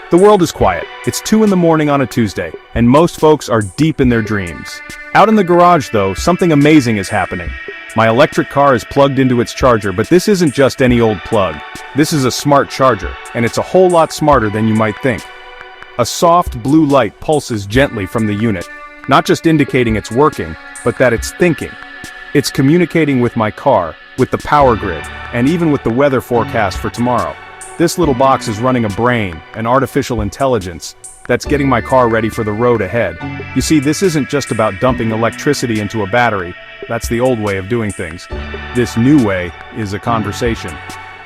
The world is quiet. It's 2 in the morning on a Tuesday, and most folks are deep in their dreams. Out in the garage, though, something amazing is happening. My electric car is plugged into its charger, but this isn't just any old plug. This is a smart charger, and it's a whole lot smarter than you might think. A soft blue light pulses gently from the unit, not just indicating it's working, but that it's thinking. It's communicating with my car, with the power grid, and even with the weather forecast for tomorrow. This little box is running a brain, an artificial intelligence, that's getting my car ready for the road ahead. You see, this isn't just about dumping electricity into a battery. That's the old way of doing things. This new way is a conversation.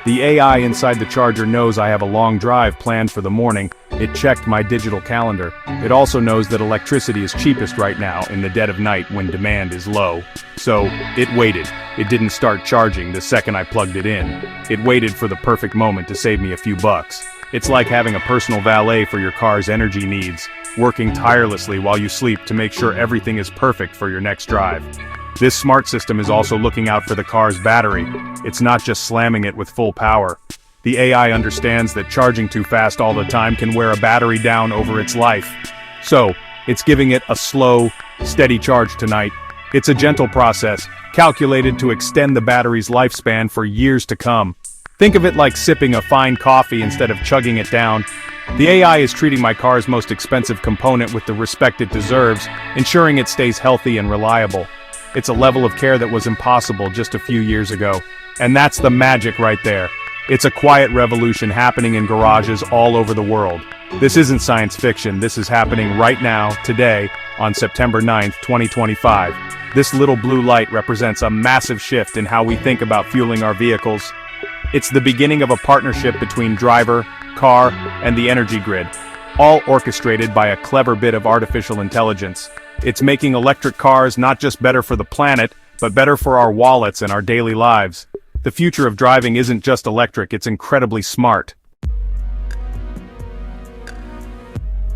The AI inside the charger knows I have a long drive planned for the morning. It checked my digital calendar. It also knows that electricity is cheapest right now in the dead of night when demand is low. So, it waited. It didn't start charging the second I plugged it in. It waited for the perfect moment to save me a few bucks. It's like having a personal valet for your car's energy needs, working tirelessly while you sleep to make sure everything is perfect for your next drive. This smart system is also looking out for the car's battery. It's not just slamming it with full power. The AI understands that charging too fast all the time can wear a battery down over its life. So, it's giving it a slow, steady charge tonight. It's a gentle process, calculated to extend the battery's lifespan for years to come. Think of it like sipping a fine coffee instead of chugging it down. The AI is treating my car's most expensive component with the respect it deserves, ensuring it stays healthy and reliable. It's a level of care that was impossible just a few years ago. And that's the magic right there. It's a quiet revolution happening in garages all over the world. This isn't science fiction, this is happening right now, today, on September 9th, 2025. This little blue light represents a massive shift in how we think about fueling our vehicles. It's the beginning of a partnership between driver, car, and the energy grid, all orchestrated by a clever bit of artificial intelligence. It's making electric cars not just better for the planet, but better for our wallets and our daily lives. The future of driving isn't just electric, it's incredibly smart.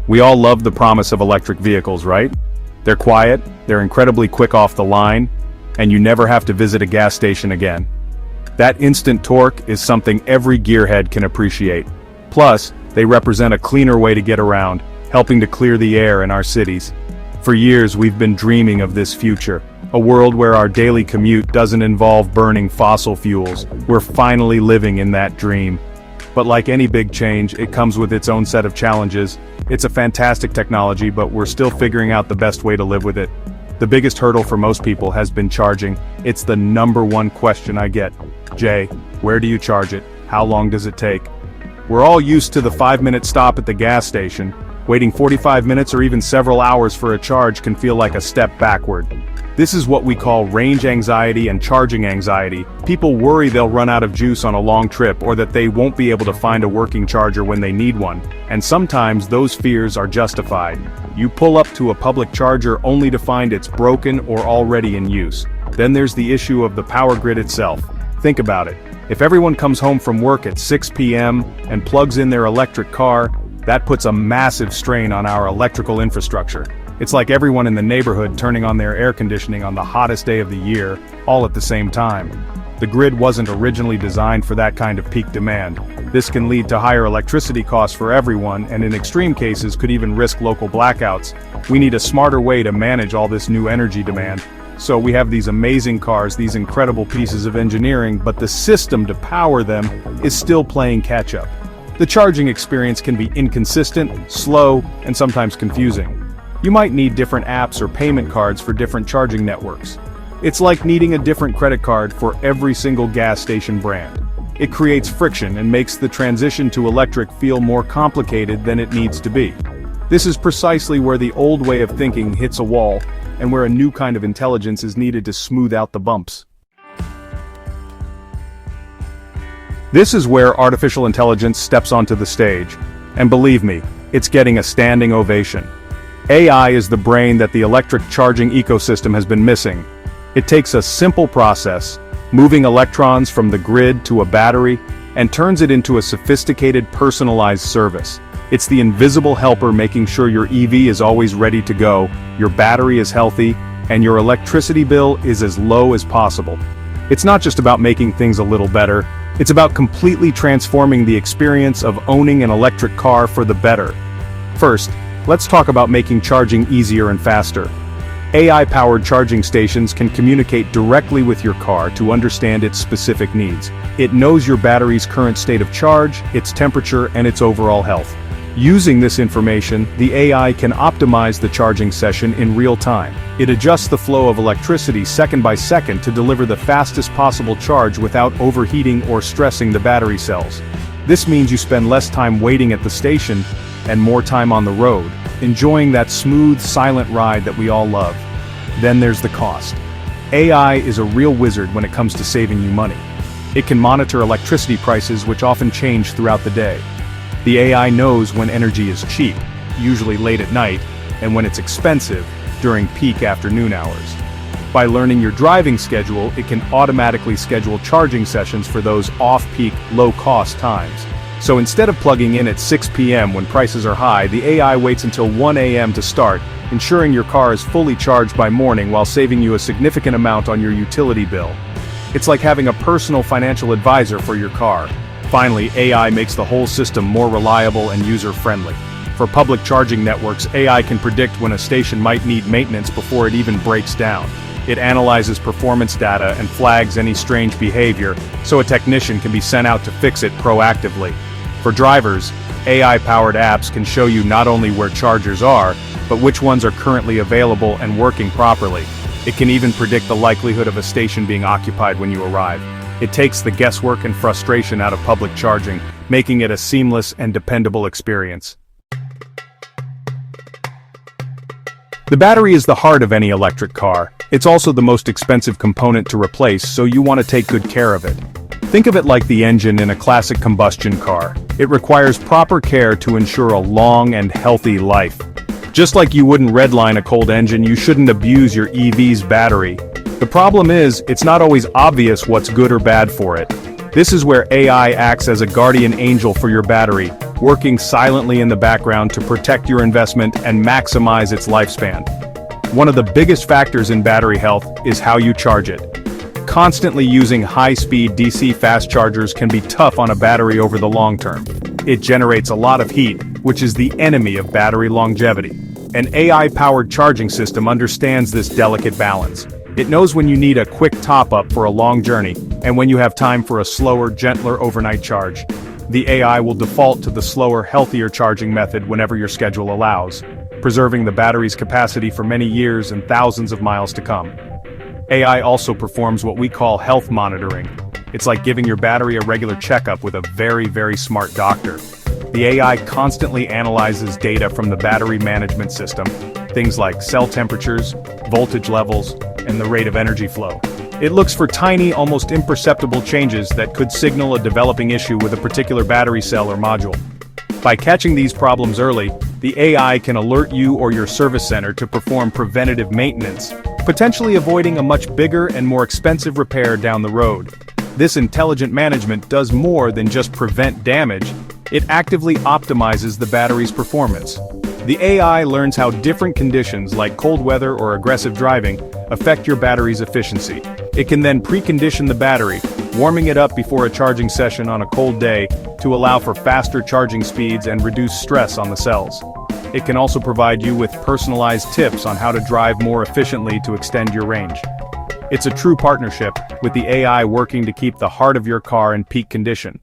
We all love the promise of electric vehicles, right? They're quiet, they're incredibly quick off the line, and you never have to visit a gas station again. That instant torque is something every gearhead can appreciate. Plus, they represent a cleaner way to get around, helping to clear the air in our cities. For years we've been dreaming of this future, a world where our daily commute doesn't involve burning fossil fuels. We're finally living in that dream. But like any big change, it comes with its own set of challenges. It's a fantastic technology, but we're still figuring out the best way to live with it. The biggest hurdle for most people has been charging. It's the #1 question I get. Jay, where do you charge it? How long does it take? We're all used to the 5-minute stop at the gas station. Waiting 45 minutes or even several hours for a charge can feel like a step backward. This is what we call range anxiety and charging anxiety. People worry they'll run out of juice on a long trip or that they won't be able to find a working charger when they need one. And sometimes those fears are justified. You pull up to a public charger only to find it's broken or already in use. Then there's the issue of the power grid itself. Think about it. If everyone comes home from work at 6 p.m. and plugs in their electric car, that puts a massive strain on our electrical infrastructure. It's like everyone in the neighborhood turning on their air conditioning on the hottest day of the year, all at the same time. The grid wasn't originally designed for that kind of peak demand. This can lead to higher electricity costs for everyone, and in extreme cases could even risk local blackouts. We need a smarter way to manage all this new energy demand. So we have these amazing cars, these incredible pieces of engineering, but the system to power them is still playing catch-up. The charging experience can be inconsistent, slow, and sometimes confusing. You might need different apps or payment cards for different charging networks. It's like needing a different credit card for every single gas station brand. It creates friction and makes the transition to electric feel more complicated than it needs to be. This is precisely where the old way of thinking hits a wall, and where a new kind of intelligence is needed to smooth out the bumps. This is where artificial intelligence steps onto the stage, and believe me, it's getting a standing ovation. AI is the brain that the electric charging ecosystem has been missing. It takes a simple process, moving electrons from the grid to a battery, and turns it into a sophisticated personalized service. It's the invisible helper making sure your EV is always ready to go, your battery is healthy, and your electricity bill is as low as possible. It's not just about making things a little better, It's about completely transforming the experience of owning an electric car for the better. First, let's talk about making charging easier and faster. AI-powered charging stations can communicate directly with your car to understand its specific needs. It knows your battery's current state of charge, its temperature, and its overall health. Using this information, the AI can optimize the charging session in real time. It adjusts the flow of electricity second by second to deliver the fastest possible charge without overheating or stressing the battery cells. This means you spend less time waiting at the station and more time on the road, enjoying that smooth, silent ride that we all love. Then there's the cost. AI is a real wizard when it comes to saving you money. It can monitor electricity prices, which often change throughout the day. The AI knows when energy is cheap, usually late at night, and when it's expensive, during peak afternoon hours. By learning your driving schedule, it can automatically schedule charging sessions for those off-peak, low-cost times. So instead of plugging in at 6 p.m. when prices are high, the AI waits until 1 a.m. to start, ensuring your car is fully charged by morning while saving you a significant amount on your utility bill. It's like having a personal financial advisor for your car. Finally, AI makes the whole system more reliable and user-friendly. For public charging networks, AI can predict when a station might need maintenance before it even breaks down. It analyzes performance data and flags any strange behavior, so a technician can be sent out to fix it proactively. For drivers, AI-powered apps can show you not only where chargers are, but which ones are currently available and working properly. It can even predict the likelihood of a station being occupied when you arrive. It takes the guesswork and frustration out of public charging, making it a seamless and dependable experience. The battery is the heart of any electric car. It's also the most expensive component to replace, so you want to take good care of it. Think of it like the engine in a classic combustion car. It requires proper care to ensure a long and healthy life. Just like you wouldn't redline a cold engine, you shouldn't abuse your EV's battery. The problem is, it's not always obvious what's good or bad for it. This is where AI acts as a guardian angel for your battery, working silently in the background to protect your investment and maximize its lifespan. One of the biggest factors in battery health is how you charge it. Constantly using high-speed DC fast chargers can be tough on a battery over the long term. It generates a lot of heat, which is the enemy of battery longevity. An AI-powered charging system understands this delicate balance. It knows when you need a quick top-up for a long journey, and when you have time for a slower, gentler overnight charge. The AI will default to the slower, healthier charging method whenever your schedule allows, preserving the battery's capacity for many years and thousands of miles to come. AI also performs what we call health monitoring. It's like giving your battery a regular checkup with a very, very smart doctor. The AI constantly analyzes data from the battery management system, things like cell temperatures, voltage levels, and the rate of energy flow. It looks for tiny, almost imperceptible changes that could signal a developing issue with a particular battery cell or module. By catching these problems early, the AI can alert you or your service center to perform preventative maintenance, potentially avoiding a much bigger and more expensive repair down the road. This intelligent management does more than just prevent damage, it actively optimizes the battery's performance. The AI learns how different conditions like cold weather or aggressive driving affect your battery's efficiency. It can then precondition the battery, warming it up before a charging session on a cold day to allow for faster charging speeds and reduce stress on the cells. It can also provide you with personalized tips on how to drive more efficiently to extend your range. It's a true partnership, with the AI working to keep the heart of your car in peak condition.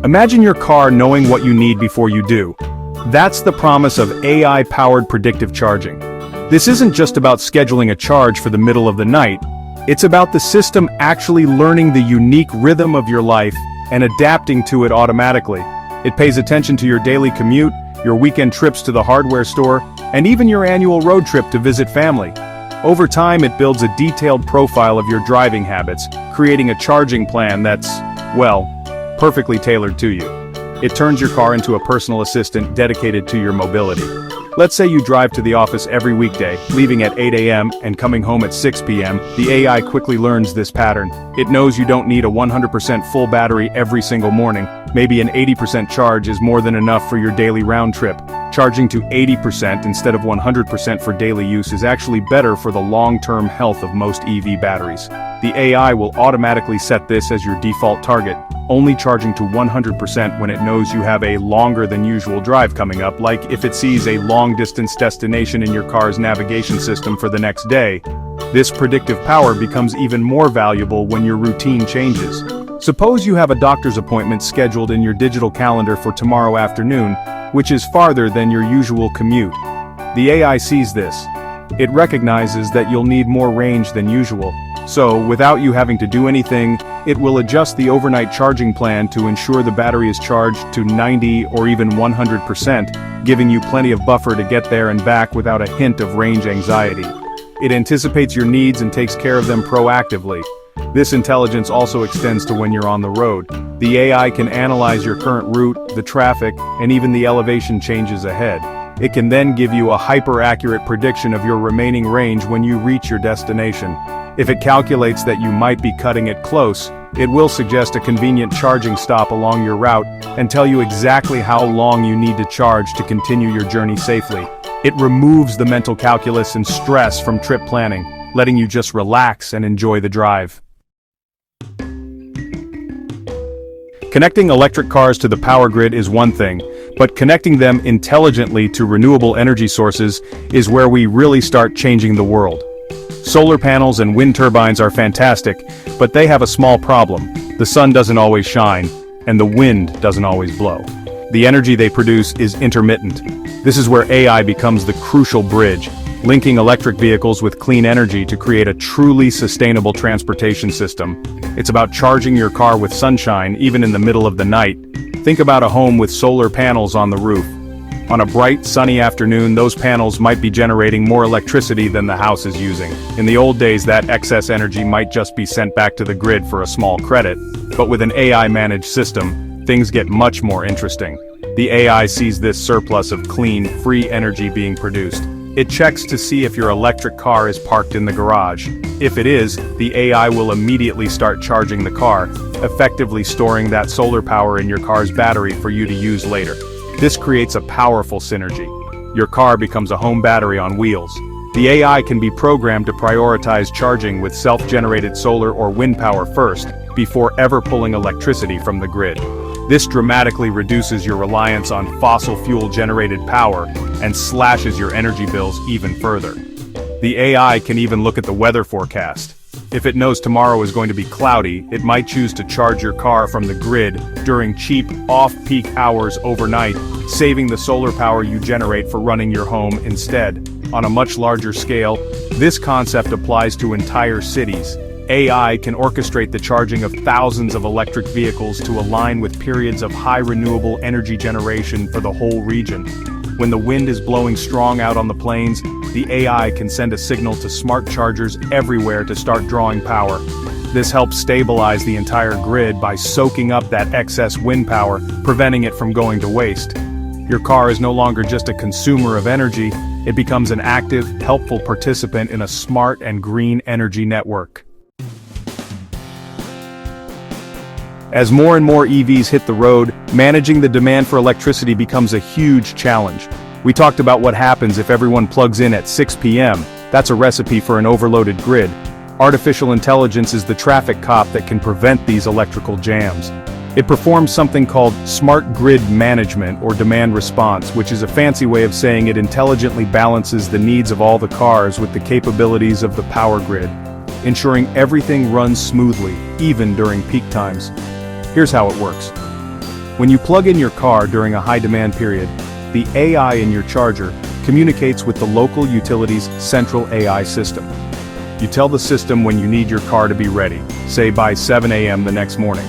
Imagine your car knowing what you need before you do. That's the promise of AI-powered predictive charging. This isn't just about scheduling a charge for the middle of the night, it's about the system actually learning the unique rhythm of your life and adapting to it automatically. It pays attention to your daily commute, your weekend trips to the hardware store, and even your annual road trip to visit family. Over time, it builds a detailed profile of your driving habits, creating a charging plan that's, well, perfectly tailored to you. It turns your car into a personal assistant dedicated to your mobility. Let's say you drive to the office every weekday, leaving at 8 a.m. and coming home at 6 p.m. The AI quickly learns this pattern. It knows you don't need a 100% full battery every single morning. Maybe an 80% charge is more than enough for your daily round trip. Charging to 80% instead of 100% for daily use is actually better for the long-term health of most EV batteries. The AI will automatically set this as your default target, only charging to 100% when it knows you have a longer than usual drive coming up, like if it sees a long-distance destination in your car's navigation system for the next day. This predictive power becomes even more valuable when your routine changes. Suppose you have a doctor's appointment scheduled in your digital calendar for tomorrow afternoon, which is farther than your usual commute. The AI sees this. It recognizes that you'll need more range than usual. So, without you having to do anything, it will adjust the overnight charging plan to ensure the battery is charged to 90 or even 100%, giving you plenty of buffer to get there and back without a hint of range anxiety. It anticipates your needs and takes care of them proactively. This intelligence also extends to when you're on the road. The AI can analyze your current route, the traffic, and even the elevation changes ahead. It can then give you a hyper-accurate prediction of your remaining range when you reach your destination. If it calculates that you might be cutting it close, it will suggest a convenient charging stop along your route and tell you exactly how long you need to charge to continue your journey safely. It removes the mental calculus and stress from trip planning, letting you just relax and enjoy the drive. Connecting electric cars to the power grid is one thing, but connecting them intelligently to renewable energy sources is where we really start changing the world. Solar panels and wind turbines are fantastic, but they have a small problem. The sun doesn't always shine, and the wind doesn't always blow. The energy they produce is intermittent. This is where AI becomes the crucial bridge, linking electric vehicles with clean energy to create a truly sustainable transportation system. It's about charging your car with sunshine even in the middle of the night. Think about a home with solar panels on the roof. On a bright, sunny afternoon, those panels might be generating more electricity than the house is using. In the old days, that excess energy might just be sent back to the grid for a small credit. But with an AI-managed system, things get much more interesting. The AI sees this surplus of clean, free energy being produced. It checks to see if your electric car is parked in the garage. If it is, the AI will immediately start charging the car, effectively storing that solar power in your car's battery for you to use later. This creates a powerful synergy. Your car becomes a home battery on wheels. The AI can be programmed to prioritize charging with self-generated solar or wind power first, before ever pulling electricity from the grid. This dramatically reduces your reliance on fossil fuel-generated power and slashes your energy bills even further. The AI can even look at the weather forecast. If it knows tomorrow is going to be cloudy, it might choose to charge your car from the grid during cheap, off-peak hours overnight, saving the solar power you generate for running your home instead. On a much larger scale, this concept applies to entire cities. AI can orchestrate the charging of thousands of electric vehicles to align with periods of high renewable energy generation for the whole region. When the wind is blowing strong out on the plains, the AI can send a signal to smart chargers everywhere to start drawing power. This helps stabilize the entire grid by soaking up that excess wind power, preventing it from going to waste. Your car is no longer just a consumer of energy, it becomes an active, helpful participant in a smart and green energy network. As more and more EVs hit the road, managing the demand for electricity becomes a huge challenge. We talked about what happens if everyone plugs in at 6 p.m. That's a recipe for an overloaded grid. Artificial intelligence is the traffic cop that can prevent these electrical jams. It performs something called smart grid management or demand response, which is a fancy way of saying it intelligently balances the needs of all the cars with the capabilities of the power grid, ensuring everything runs smoothly, even during peak times. Here's how it works. When you plug in your car during a high-demand period, the AI in your charger communicates with the local utility's central AI system. You tell the system when you need your car to be ready, say by 7 a.m. the next morning.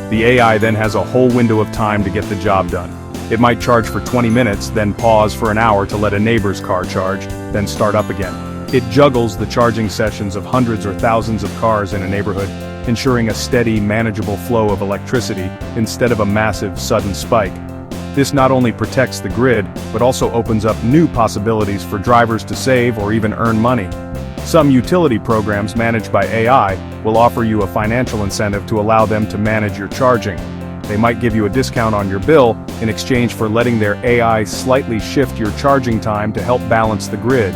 The AI then has a whole window of time to get the job done. It might charge for 20 minutes, then pause for an hour to let a neighbor's car charge, then start up again. It juggles the charging sessions of hundreds or thousands of cars in a neighborhood, ensuring a steady, manageable flow of electricity instead of a massive, sudden spike. This not only protects the grid, but also opens up new possibilities for drivers to save or even earn money. Some utility programs managed by AI will offer you a financial incentive to allow them to manage your charging. They might give you a discount on your bill in exchange for letting their AI slightly shift your charging time to help balance the grid.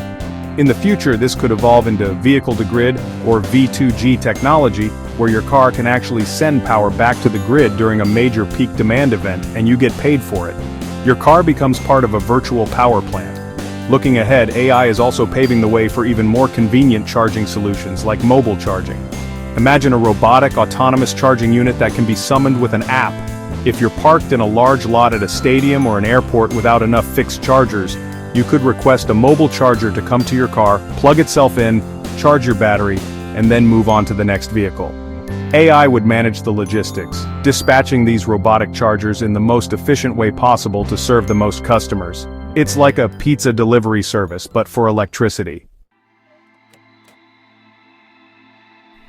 In the future, this could evolve into vehicle-to-grid or V2G technology, where your car can actually send power back to the grid during a major peak demand event and you get paid for it. Your car becomes part of a virtual power plant. Looking ahead, AI is also paving the way for even more convenient charging solutions like mobile charging. Imagine a robotic, autonomous charging unit that can be summoned with an app. If you're parked in a large lot at a stadium or an airport without enough fixed chargers, you could request a mobile charger to come to your car, plug itself in, charge your battery, and then move on to the next vehicle. AI would manage the logistics, dispatching these robotic chargers in the most efficient way possible to serve the most customers. It's like a pizza delivery service, but for electricity.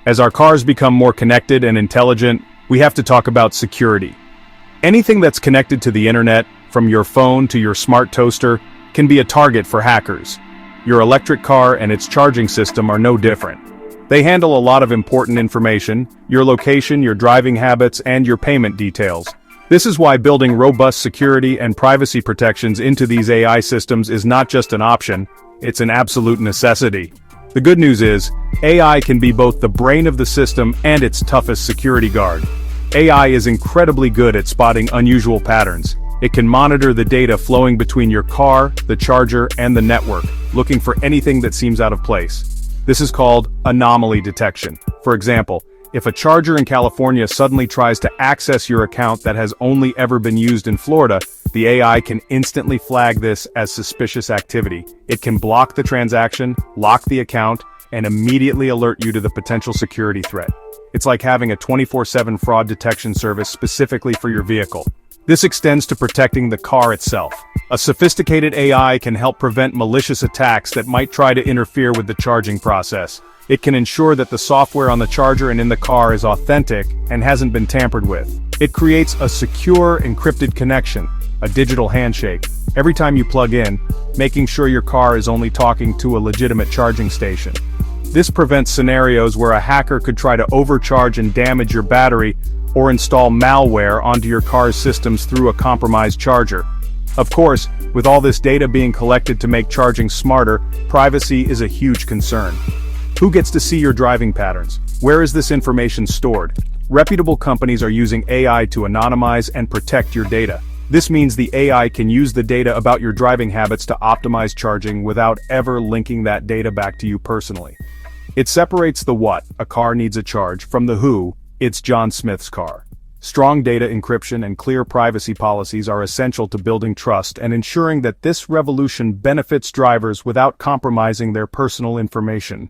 As our cars become more connected and intelligent, we have to talk about security. Anything that's connected to the internet, from your phone to your smart toaster, can be a target for hackers. Your electric car and its charging system are no different. They handle a lot of important information: your location, your driving habits, and your payment details. This is why building robust security and privacy protections into these AI systems is not just an option, it's an absolute necessity. The good news is, AI can be both the brain of the system and its toughest security guard. AI is incredibly good at spotting unusual patterns. It can monitor the data flowing between your car, the charger, and the network, looking for anything that seems out of place. This is called anomaly detection. For example, if a charger in California suddenly tries to access your account that has only ever been used in Florida, the AI can instantly flag this as suspicious activity. It can block the transaction, lock the account, and immediately alert you to the potential security threat. It's like having a 24/7 fraud detection service specifically for your vehicle. This extends to protecting the car itself. A sophisticated AI can help prevent malicious attacks that might try to interfere with the charging process. It can ensure that the software on the charger and in the car is authentic and hasn't been tampered with. It creates a secure, encrypted connection, a digital handshake, every time you plug in, making sure your car is only talking to a legitimate charging station. This prevents scenarios where a hacker could try to overcharge and damage your battery or install malware onto your car's systems through a compromised charger. Of course, with all this data being collected to make charging smarter, privacy is a huge concern. Who gets to see your driving patterns? Where is this information stored? Reputable companies are using AI to anonymize and protect your data. This means the AI can use the data about your driving habits to optimize charging without ever linking that data back to you personally. It separates the what, a car needs a charge, from the who, it's John Smith's car. Strong data encryption and clear privacy policies are essential to building trust and ensuring that this revolution benefits drivers without compromising their personal information.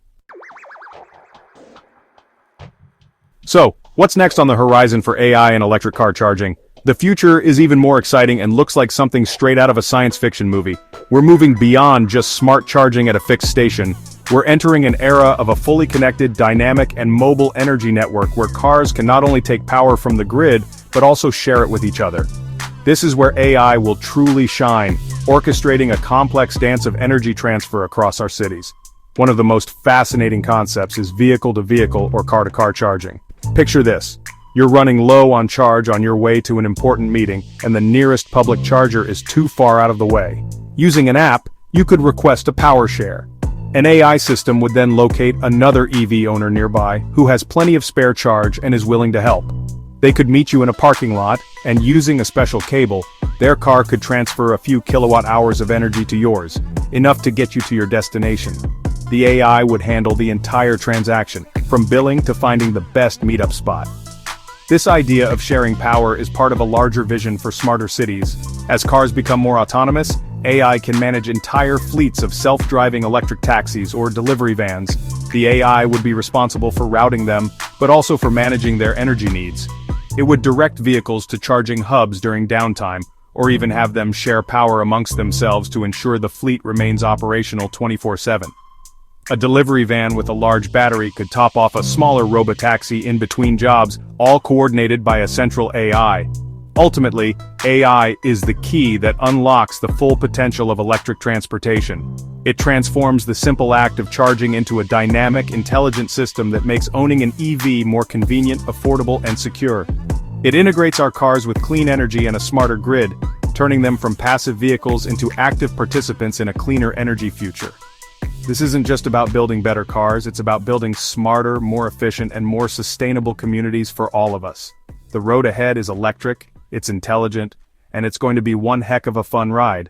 So, what's next on the horizon for AI and electric car charging? The future is even more exciting and looks like something straight out of a science fiction movie. We're moving beyond just smart charging at a fixed station. We're entering an era of a fully connected, dynamic, and mobile energy network where cars can not only take power from the grid, but also share it with each other. This is where AI will truly shine, orchestrating a complex dance of energy transfer across our cities. One of the most fascinating concepts is vehicle-to-vehicle or car-to-car charging. Picture this. You're running low on charge on your way to an important meeting, and the nearest public charger is too far out of the way. Using an app, you could request a power share. An AI system would then locate another EV owner nearby who has plenty of spare charge and is willing to help. They could meet you in a parking lot, and using a special cable, their car could transfer a few kilowatt hours of energy to yours, enough to get you to your destination. The AI would handle the entire transaction, from billing to finding the best meetup spot. This idea of sharing power is part of a larger vision for smarter cities. As cars become more autonomous, AI can manage entire fleets of self-driving electric taxis or delivery vans. The AI would be responsible for routing them, but also for managing their energy needs. It would direct vehicles to charging hubs during downtime, or even have them share power amongst themselves to ensure the fleet remains operational 24/7. A delivery van with a large battery could top off a smaller robotaxi in between jobs, all coordinated by a central AI. Ultimately, AI is the key that unlocks the full potential of electric transportation. It transforms the simple act of charging into a dynamic, intelligent system that makes owning an EV more convenient, affordable, and secure. It integrates our cars with clean energy and a smarter grid, turning them from passive vehicles into active participants in a cleaner energy future. This isn't just about building better cars, it's about building smarter, more efficient, and more sustainable communities for all of us. The road ahead is electric, it's intelligent, and it's going to be one heck of a fun ride.